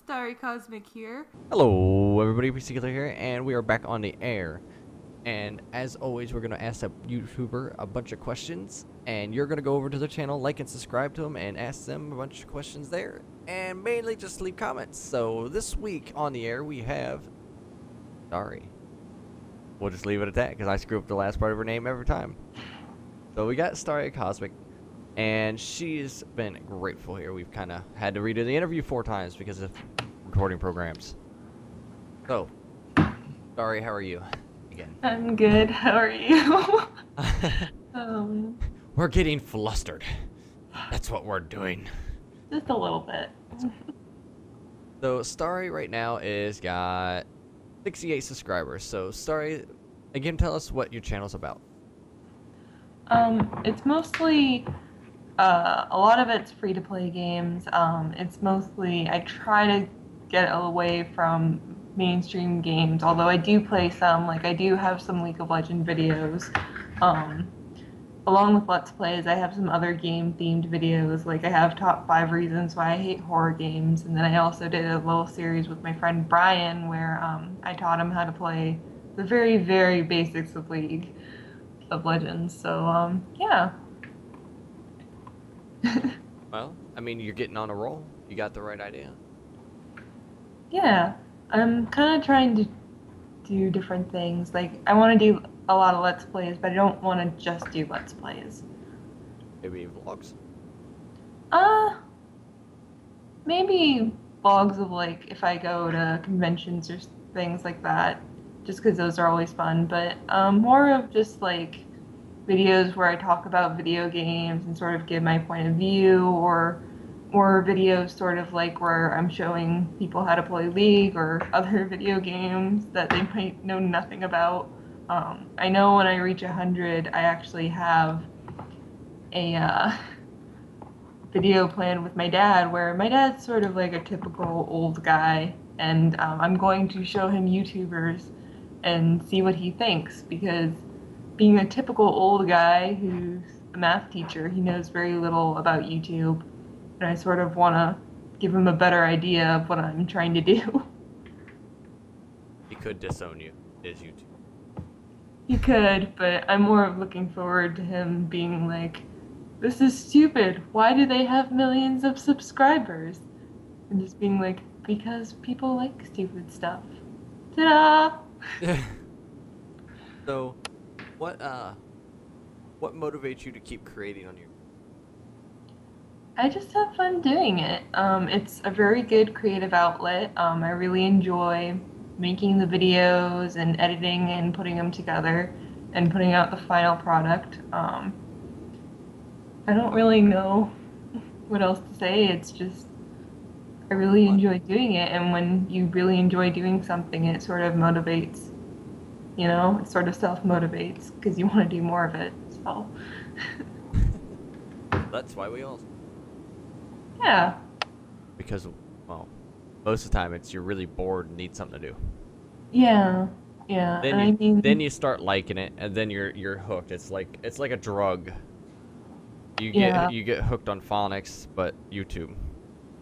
StarryKosmik here. Hello everybody, NPCKiller here, and we are back on the air. And as always, we're going to ask that YouTuber a bunch of questions, and you're going to go over to their channel, like and subscribe to them, and ask them a bunch of questions there, and mainly just leave comments. So this week on the air we have Starry. We'll just leave it at that because I screw up the last part of her name every time. So we got StarryKosmik, and she's been grateful here. We've kind of had to redo the interview 4 times because of recording programs. So, Starry, how are you? Again. I'm good. How are you? We're getting flustered. That's what we're doing. Just a little bit. So Starry right now is got 68 subscribers. So Starry, again, tell us what your channel's about. It's mostly a lot of it's free to play games. It's mostly I try to get away from mainstream games, although I do play some. Like I do have some League of Legends videos. Along with Let's Plays, I have some other game-themed videos. Like I have top 5 reasons why I hate horror games, and then I also did a little series with my friend Brian where I taught him how to play the very, very basics of League of Legends. So yeah. Well, I mean, you're getting on a roll. You got the right idea. Yeah, I'm kind of trying to do different things. Like, I want to do a lot of Let's Plays, but I don't want to just do Let's Plays. Maybe vlogs. Maybe vlogs of, like, if I go to conventions or things like that, just because those are always fun, but more of just, like, videos where I talk about video games and sort of give my point of view, or videos sort of like where I'm showing people how to play League or other video games that they might know nothing about. I know when I reach 100, I actually have a video planned with my dad where my dad's sort of like a typical old guy, and I'm going to show him YouTubers and see what he thinks, because being a typical old guy who's a math teacher, he knows very little about YouTube. And I sort of want to give him a better idea of what I'm trying to do. He could disown you, is YouTube. He could, but I'm more of looking forward to him being like, this is stupid. Why do they have millions of subscribers? And just being like, because people like stupid stuff. Ta-da! So, what motivates you to keep creating on your... I just have fun doing it. It's a very good creative outlet. I really enjoy making the videos and editing and putting them together and putting out the final product. I don't really know what else to say. It's just, I really enjoy doing it, and when you really enjoy doing something, it sort of motivates, you know, it sort of self-motivates because you want to do more of it, so. That's why we all... Yeah. Because, well, most of the time it's you're really bored and need something to do. Yeah, yeah. Then you start liking it, and then you're hooked. It's like a drug. You get hooked on phonics, but YouTube.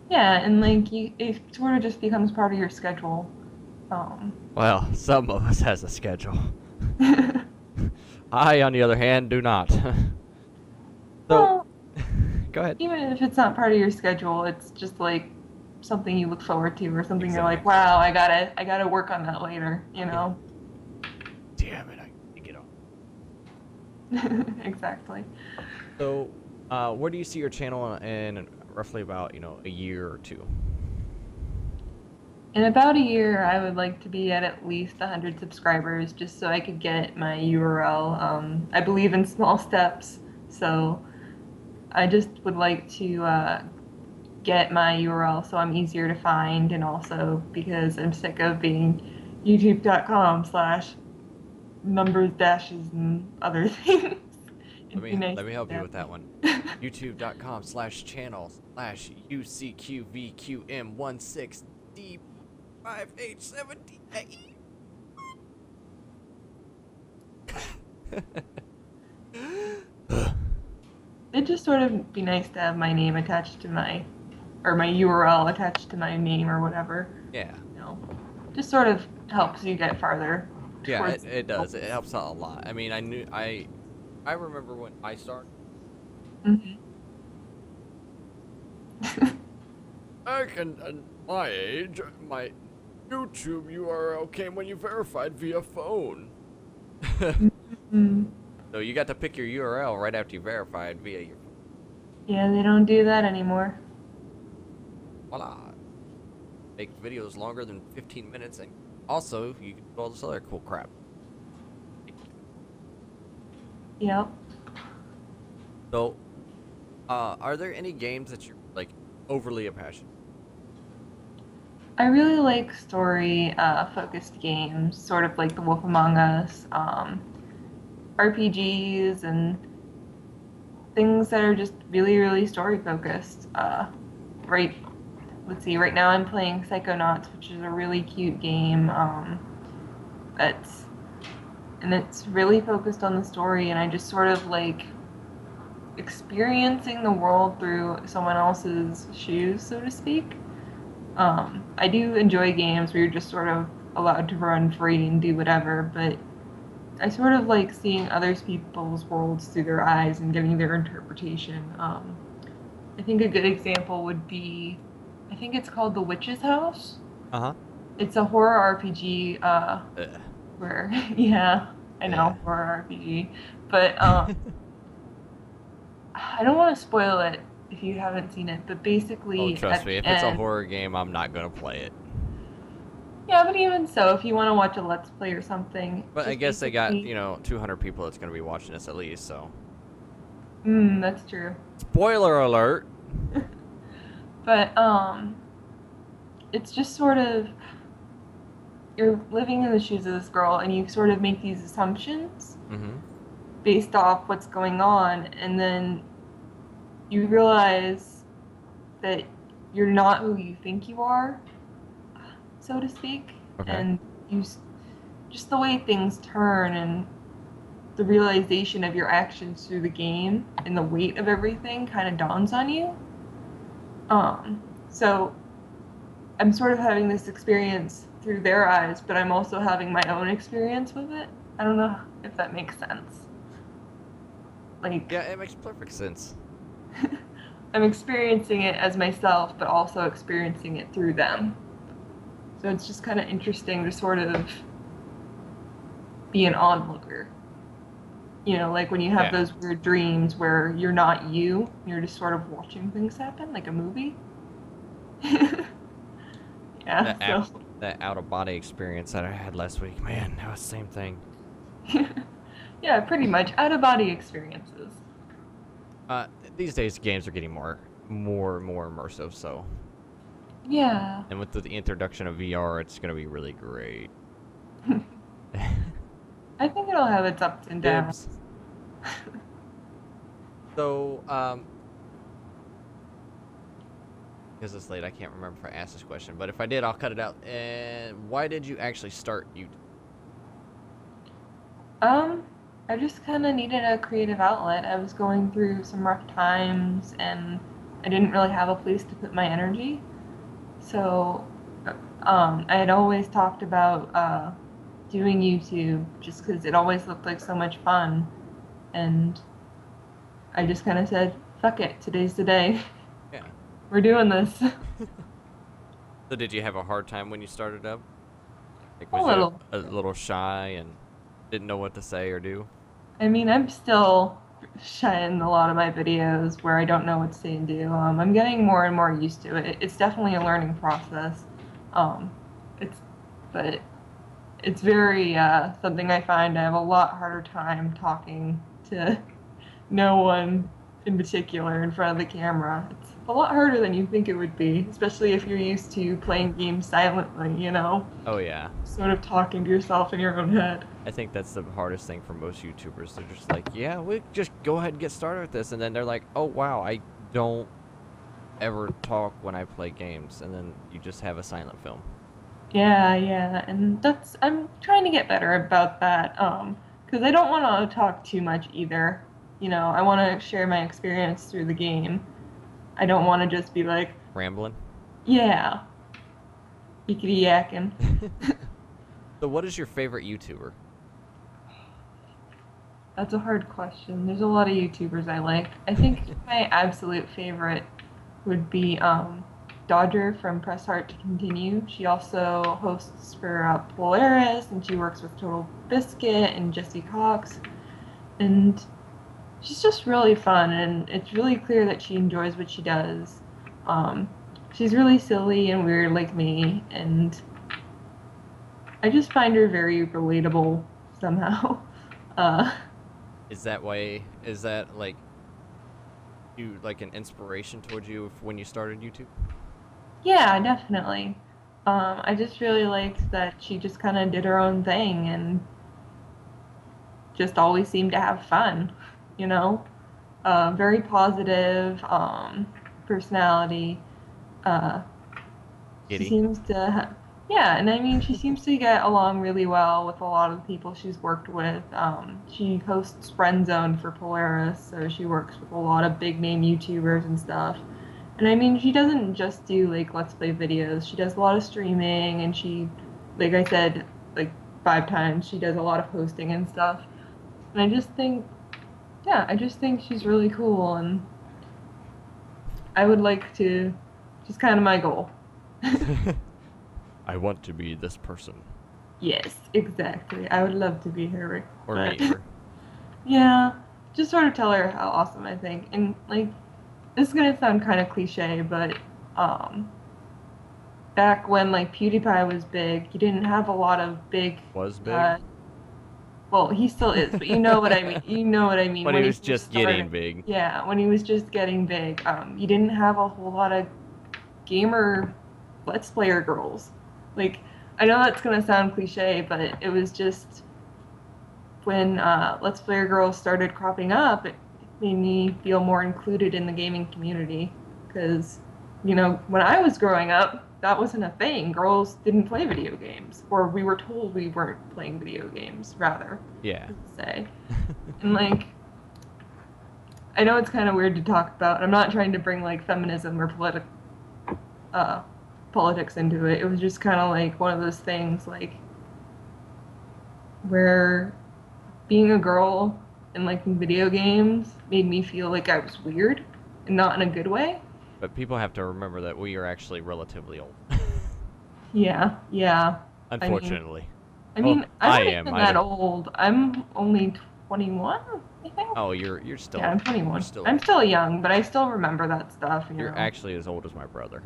Yeah, and like it sort of just becomes part of your schedule. Well, some of us has a schedule. I, on the other hand, do not. So, well, go ahead. even if it's not part of your schedule, it's just like something you look forward to, or something you're like, Exactly. wow, I gotta work on that later, you know? Damn it, I need to get on. Exactly. So, where do you see your channel in roughly about, a year or 2? In about a year, I would like to be at least 100 subscribers, just so I could get my URL. I believe in small steps, so I just would like to get my URL so I'm easier to find, and also because I'm sick of being youtube.com/numbers, dashes, and other things. Let me help you with that one. youtube.com/channel/UCQVQM16D5H70A. It'd just sort of be nice to have my name attached to my or my URL attached to my name or whatever. Yeah. You know, just sort of helps you get farther Yeah, towards it the does. It goals. helps out a lot. I mean, I remember when I started. Hmm. Back in my age, my YouTube URL came when you verified via phone. Hmm. So you got to pick your URL right after you verified via your phone. Yeah, they don't do that anymore. Voila. Make videos longer than 15 minutes, and also you can do all this other cool crap. Yep. So, are there any games that you're like overly passionate? I really like story focused games, sort of like The Wolf Among Us, RPGs, and things that are just really, really story focused. Right, let's see, right now I'm playing Psychonauts, which is a really cute game. That's and it's really focused on the story, and I just sort of like experiencing the world through someone else's shoes, so to speak. I do enjoy games where you're just sort of allowed to run free and do whatever, but I sort of like seeing other people's worlds through their eyes and getting their interpretation. I think a good example would be, I think it's called The Witch's House. Uh-huh. It's a horror RPG Ugh. where, yeah, I Yeah. know, horror RPG, but I don't want to spoil it if you haven't seen it, but Oh, basically trust at me, the if it's a end, horror game, I'm not gonna play it. yeah, but even so, if you want to watch a Let's Play or something, But I just guess they got, basically, 200 people that's gonna be watching this at least, so. that's true. Spoiler alert! But it's just sort of you're living in the shoes of this girl, and you sort of make these assumptions Mm-hmm. based off what's going on, and then you realize that you're not who you think you are, so to speak, Okay. and you just the way things turn and the realization of your actions through the game and the weight of everything kind of dawns on you. So I'm sort of having this experience through their eyes, but I'm also having my own experience with it. I don't know if that makes sense. Like, Yeah, it makes perfect sense. I'm experiencing it as myself, but also experiencing it through them. So it's just kind of interesting to sort of be an onlooker. You know, like when you have Yeah. those weird dreams where you're not you, you're just sort of watching things happen, like a movie. Yeah, That out, so. that out of body experience that I had last week, man, that was the same thing. Yeah, pretty much out of body experiences. Uh, these days games are getting more and more immersive, so. Yeah. And with the introduction of VR, it's gonna be really great. I think it'll have its ups and downs. Dibs. So, because it's late, I can't remember if I asked this question, but if I did, I'll cut it out. And why did you actually start YouTube? Um, I just kind of needed a creative outlet. I was going through some rough times and I didn't really have a place to put my energy. So, I had always talked about doing YouTube just because it always looked like so much fun. And I just kind of said, fuck it, today's the day. Yeah. We're doing this. So did you have a hard time when you started up? Like, A was you little. a little shy and didn't know what to say or do? I mean, I'm still shy in a lot of my videos where I don't know what to say and do. I'm getting more and more used to it. It's definitely a learning process. Um, it's, but it's very something I find I have a lot harder time talking to no one in particular in front of the camera. It's a lot harder than you think it would be, especially if you're used to playing games silently, you know, Oh yeah. sort of talking to yourself in your own head. I think that's the hardest thing for most YouTubers. They're just like, yeah, we just go ahead and get started with this. And then they're like, oh wow, I don't ever talk when I play games. And then you just have a silent film. Yeah, yeah, and I'm trying to get better about that. Because I don't want to talk too much either. You know, I want to share my experience through the game. I don't want to just be like, rambling. Yeah, yickety yakking. So, what is your favorite YouTuber? That's a hard question. There's a lot of YouTubers I like. I think my absolute favorite would be Dodger from Press Heart to Continue. She also hosts for Polaris, and she works with Total Biscuit and Jesse Cox. And she's just really fun, and it's really clear that she enjoys what she does. Um, she's really silly and weird like me, and I just find her very relatable somehow. Uh, Is that way? Is that like you like an inspiration towards you when you started YouTube? yeah, definitely. I just really liked that she just kind of did her own thing and just always seemed to have fun, you know? Very positive personality. Uh, she Giddy. seems to, yeah, and I mean, she seems to get along really well with a lot of the people she's worked with. She hosts Friend Zone for Polaris, so she works with a lot of big name YouTubers and stuff. And I mean, she doesn't just do like Let's Play videos. She does a lot of streaming, and she, like I said, like 5 times, she does a lot of hosting and stuff. And I just think, yeah, I just think she's really cool, and I would like to, just kind of my goal. I want to be this person. Yes, exactly. I would love to be her, Or but meet her. yeah, just sort of tell her how awesome I think. And like, this is gonna sound kind of cliche, but um, back when like PewDiePie was big, you didn't have a lot of big. Was big? Uh, well, he still is, but you know what I mean. You know what I mean When he when he was first just getting started. big. Yeah, when he was just getting big. You didn't have a whole lot of gamer Let's Player girls. Like, I know that's gonna sound cliche, but it was just when Let's Player girls started cropping up, it made me feel more included in the gaming community. Because, you know, when I was growing up, that wasn't a thing. Girls didn't play video games, or we were told we weren't playing video games, rather, Yeah. to say. And like, I know it's kind of weird to talk about. I'm not trying to bring like feminism or uh, politics into it. It was just kind of like one of those things, like where being a girl and liking video games made me feel like I was weird and not in a good way. But people have to remember that we are actually relatively old. Yeah, yeah. I mean, Unfortunately. I Well, mean, I'm I not am. even I that don't. old. I'm only 21, I think. Oh, you're still. Yeah, I'm You're 21. still. I'm still young, but I still remember that stuff, you You're know. actually as old as my brother.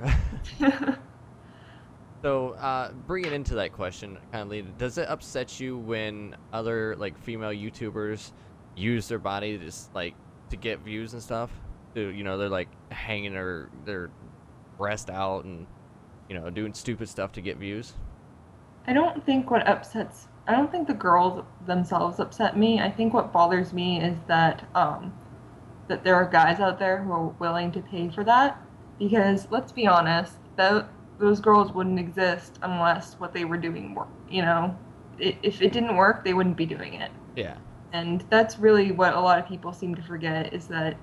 So, bringing into that question, kind of lead, does it upset you when other like female YouTubers use their body to just like to get views and stuff? They're like hanging their breast out and doing stupid stuff to get views. I don't think the girls themselves upset me. I think what bothers me is that there are guys out there who are willing to pay for that. Because let's be honest, those girls wouldn't exist unless what they were doing worked. You know, if it didn't work, they wouldn't be doing it. Yeah. And that's really what a lot of people seem to forget is that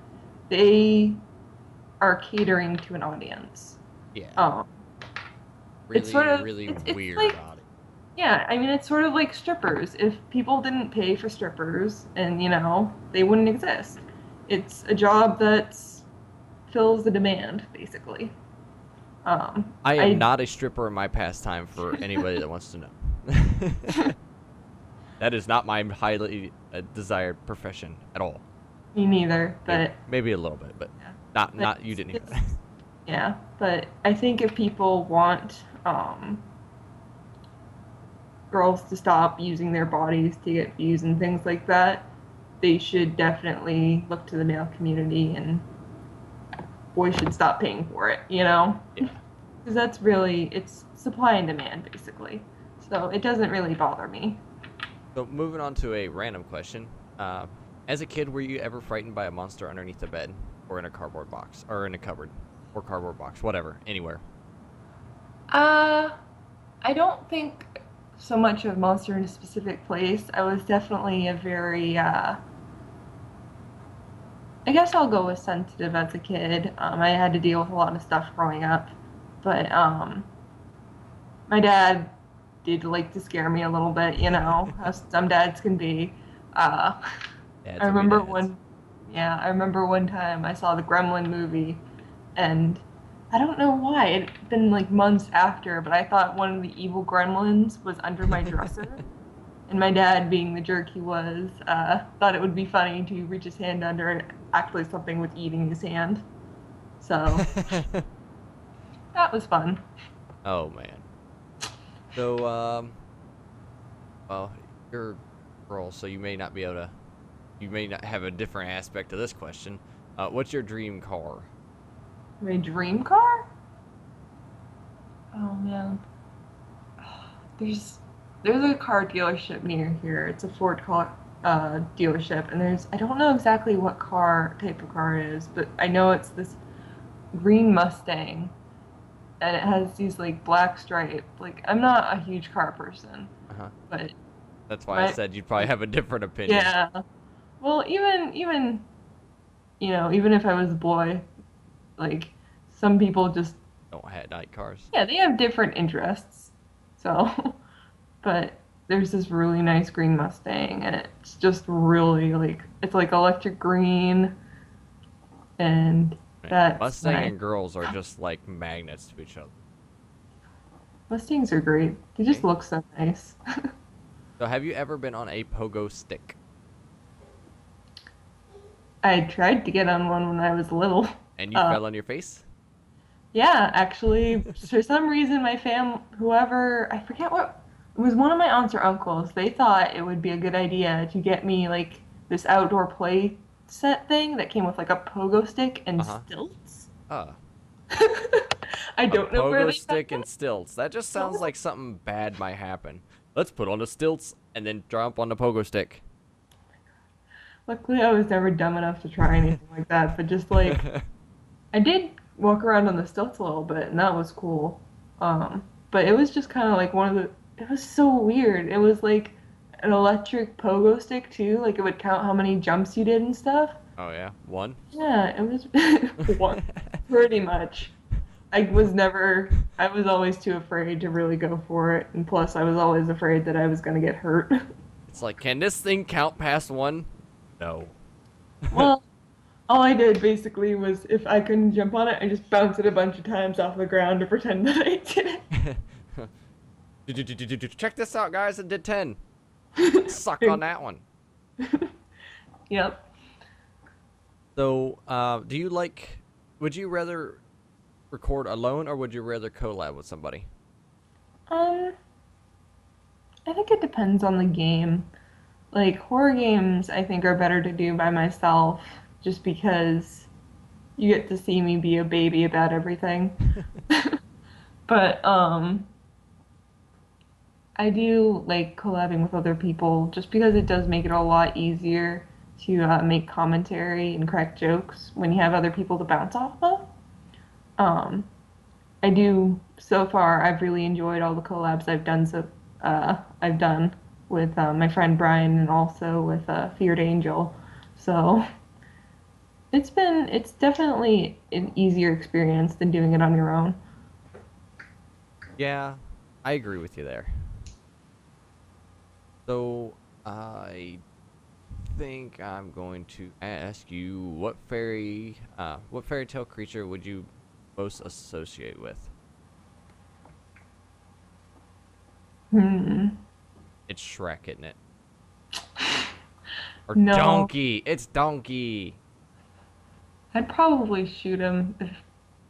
they are catering to an audience. Yeah. Um, it's Really, sort of really it's weird like about it. yeah, I mean it's sort of like strippers. If people didn't pay for strippers, and you know, they wouldn't exist. It's a job that fills the demand, basically. I am I not a stripper in my pastime for anybody that wants to know. That is not my highly desired profession at all. me neither, Maybe, but maybe a little bit, but yeah, but not you didn't hear it's that. yeah, but I think if people want girls to stop using their bodies to get views and things like that, they should definitely look to the male community and boys should stop paying for it, you know? Yeah. Because that's really, it's supply and demand, basically. So it doesn't really bother me. So moving on to a random question. As a kid, were you ever frightened by a monster underneath the bed, or in a cardboard box, or in a cupboard, or cardboard box, whatever, anywhere? Uh, I don't think so much of monster in a specific place. I was definitely a very, I I guess I'll go with sensitive as a kid. I had to deal with a lot of stuff growing up, but my dad did like to scare me a little bit, how some dads can be. Uh, I Dads will be remember dads. one, yeah, I remember one time I saw the Gremlin movie, and I don't know why. It'd been like months after, but I thought one of the evil gremlins was under my dresser. And my dad, being the jerk he was, thought it would be funny to reach his hand under and act like something was eating his hand. So that was fun. Oh man. So well, you're a girl, so you may not be able to. You may not have a different aspect of this question. What's your dream car? My dream car? Oh man. There's there's a car dealership near here. It's a Ford car dealership, and I don't know exactly what car type of car it is, but I know it's this green Mustang, and it has these like black stripe. Like I'm not a huge car person, Uh-huh. but That's why I my said you'd probably have a different opinion. yeah. Well, even even if I was a boy, like some people just Don't have night cars. yeah, they have different interests. So, but there's this really nice green Mustang, and it's just really like it's like electric green, and Man, that's Mustang nice. and girls are just like magnets to each other. Mustangs are great. They just Okay. look so nice. So have you ever been on a pogo stick? I tried to get on one when I was little. And you Uh, fell on your face? yeah, actually, for some reason, whoever, I forget what, it was one of my aunts or uncles. They thought it would be a good idea to get me like this outdoor play set thing that came with like a pogo stick and Uh-huh. stilts. Uh, I a don't know where pogo they got stick and that. stilts. That just sounds like something bad might happen. Let's put on the stilts and then jump on the pogo stick. Luckily, I was never dumb enough to try anything like that, but just like I did walk around on the stilts a little bit, and that was cool. But it was just kind of like one of the. It was so weird. It was like an electric pogo stick too. Like it would count how many jumps you did and stuff. Oh yeah, one. Yeah, it was one pretty much. I was never. I was always too afraid to really go for it, and plus I was always afraid that I was gonna get hurt. It's like, can this thing count past one? No. Well, all I did basically was if I couldn't jump on it, I just bounced it a bunch of times off the ground to pretend that I did Check this out, guys. I did 10. Suck on it. that one. Yep. So, do you like? Would you rather record alone or would you rather collab with somebody? Um, I think it depends on the game. Like horror games, I think are better to do by myself just because you get to see me be a baby about everything. But I do like collabing with other people just because it does make it a lot easier to make commentary and crack jokes when you have other people to bounce off of. Um, I do so far. I've really enjoyed all the collabs I've done with my friend Brian and also with Feared Angel. So it's definitely an easier experience than doing it on your own. Yeah, I agree with you there. So, I think I'm going to ask you what fairy tale creature would you most associate with? Hmm. It's Shrek, isn't it? Or No, Donkey. It's Donkey. I'd probably shoot him if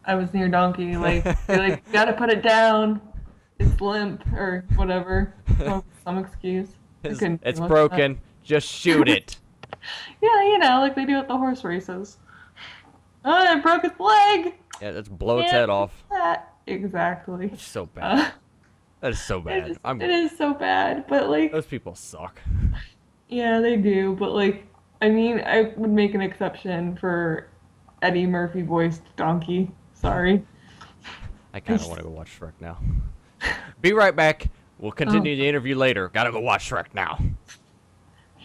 I was near Donkey. Like, be like, gotta put it down. It's limp or whatever. Some excuse. I couldn't It's deal with that. broken. Just shoot it. Yeah, like they do at the horse races. Oh, I broke its leg. Yeah, let's blow its Can't head fix off. that. Exactly. That's so bad. Uh, That is so bad. it is so bad, but like, Those people suck. yeah, they do. But like, I mean, I would make an exception for Eddie Murphy voiced Donkey. Sorry. I I kind of just, want to go watch Shrek now. Be right back. We'll oh, continue the interview later. Gotta go watch Shrek now.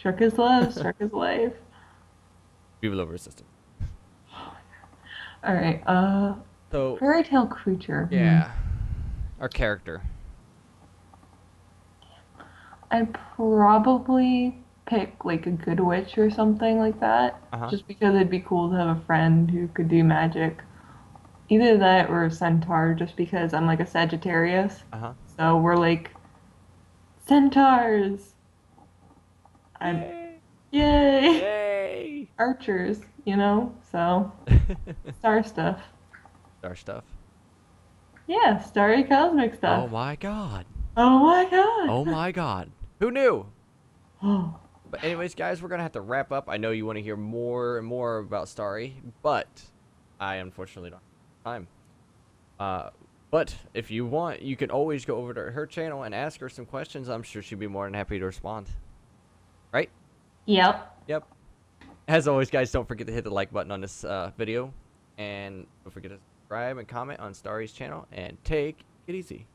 Shrek is love. Shrek is life. Viva Lover Assistant. All right. So, Fairy tale creature. yeah, our character. I'd probably pick like a good witch or something like that, Uh huh. just because it'd be cool to have a friend who could do magic. Either that or a centaur, just because I'm like a Sagittarius. Uh huh. So we're like centaurs. I'm Yay! yay Yay! archers, So star stuff. Our stuff. Yeah, starry cosmic Oh stuff. my god. Oh my Oh god. my god. Who knew? Oh, But anyways, guys, we're gonna have to wrap up. I know you want to hear more and more about Starry, but I unfortunately don't have time. Uh, but if you want, you can always go over to her channel and ask her some questions. I'm sure she'd be more than happy to respond. Right? yep. Yep. As always, guys, don't forget to hit the like button on this video, and don't forget to subscribe and comment on Starry's channel. And take it easy.